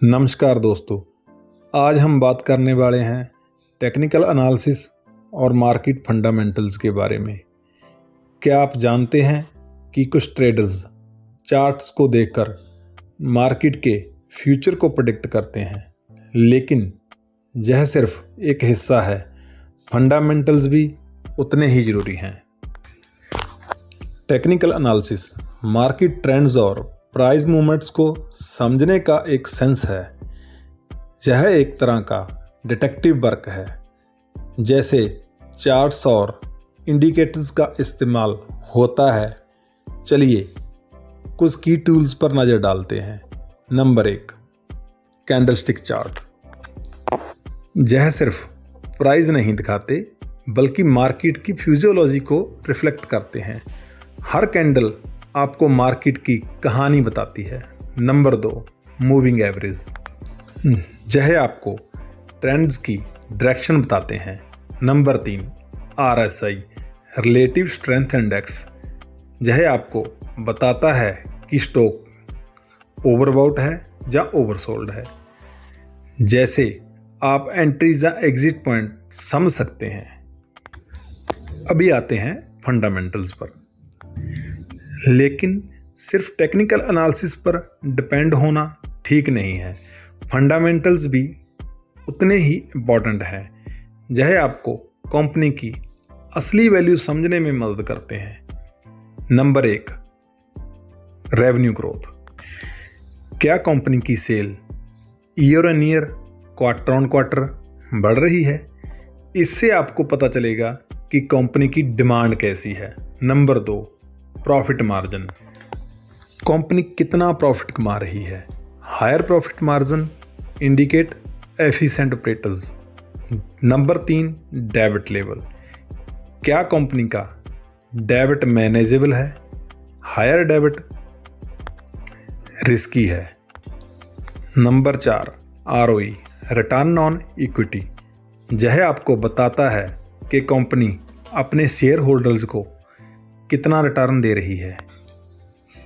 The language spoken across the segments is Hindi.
नमस्कार दोस्तों, आज हम बात करने वाले हैं टेक्निकल एनालिसिस और मार्केट फंडामेंटल्स के बारे में। क्या आप जानते हैं कि कुछ ट्रेडर्स चार्ट्स को देखकर मार्केट के फ्यूचर को प्रेडिक्ट करते हैं, लेकिन यह सिर्फ एक हिस्सा है, फंडामेंटल्स भी उतने ही ज़रूरी हैं। टेक्निकल एनालिसिस मार्केट ट्रेंड्स और प्राइस मूवमेंट्स को समझने का एक सेंस है। यह एक तरह का डिटेक्टिव वर्क है। जैसे चार्ट्स और इंडिकेटर्स का इस्तेमाल होता है, चलिए कुछ की टूल्स पर नज़र डालते हैं। Number 1, candlestick chart. यह सिर्फ प्राइस नहीं दिखाते, बल्कि मार्केट की फिजियोलॉजी को रिफ्लेक्ट करते हैं। हर कैंडल आपको मार्केट की कहानी बताती है। Number 2, moving average. यह आपको ट्रेंड्स की डायरेक्शन बताते हैं। Number 3, RSI, relative strength index. यह आपको बताता है कि स्टॉक ओवरबॉट है या ओवरसोल्ड है। जैसे आप एंट्रीज या एग्जिट पॉइंट समझ सकते हैं। अभी आते हैं फंडामेंटल्स पर। लेकिन सिर्फ टेक्निकल एनालिसिस पर डिपेंड होना ठीक नहीं है। फंडामेंटल्स भी उतने ही इम्पॉर्टेंट हैं। यह आपको कंपनी की असली वैल्यू समझने में मदद करते हैं। Number 1, revenue growth. क्या कंपनी की sale year on year, quarter on quarter बढ़ रही है? इससे आपको पता चलेगा कि कंपनी की डिमांड कैसी है। Number 2, profit margin. कंपनी कितना प्रॉफिट कमा रही है? Higher profit margin indicate efficient operators. Number 3, debit level. क्या कंपनी का डेबिट मैनेजेबल है? हायर डेबिट रिस्की है। Number 4, ROE, return on equity. यह आपको बताता है कि कंपनी अपने शेयर होल्डर्स को कितना रिटर्न दे रही है।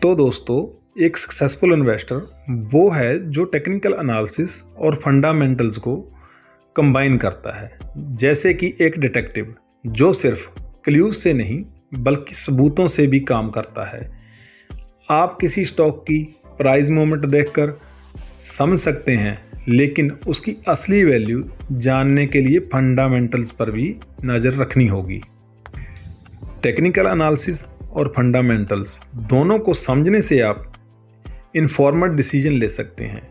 तो दोस्तों, एक सक्सेसफुल इन्वेस्टर वो है जो टेक्निकल एनालिसिस और फंडामेंटल्स को कंबाइन करता है। जैसे कि एक डिटेक्टिव जो सिर्फ क्लूज से नहीं बल्कि सबूतों से भी काम करता है। आप किसी स्टॉक की प्राइस मूवमेंट देखकर समझ सकते हैं, लेकिन उसकी असली वैल्यू जानने के लिए फंडामेंटल्स पर भी नज़र रखनी होगी। टेक्निकल एनालिसिस और फंडामेंटल्स दोनों को समझने से आप इन्फॉर्मेड डिसीजन ले सकते हैं।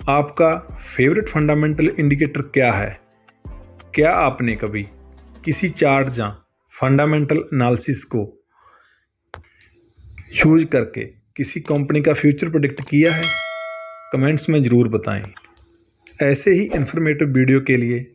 आपका फेवरेट फंडामेंटल इंडिकेटर क्या है? क्या आपने कभी किसी चार्ट या फंडामेंटल एनालिसिस को यूज करके किसी कंपनी का फ्यूचर प्रेडिक्ट किया है? कमेंट्स में ज़रूर बताएं। ऐसे ही इन्फॉर्मेटिव वीडियो के लिए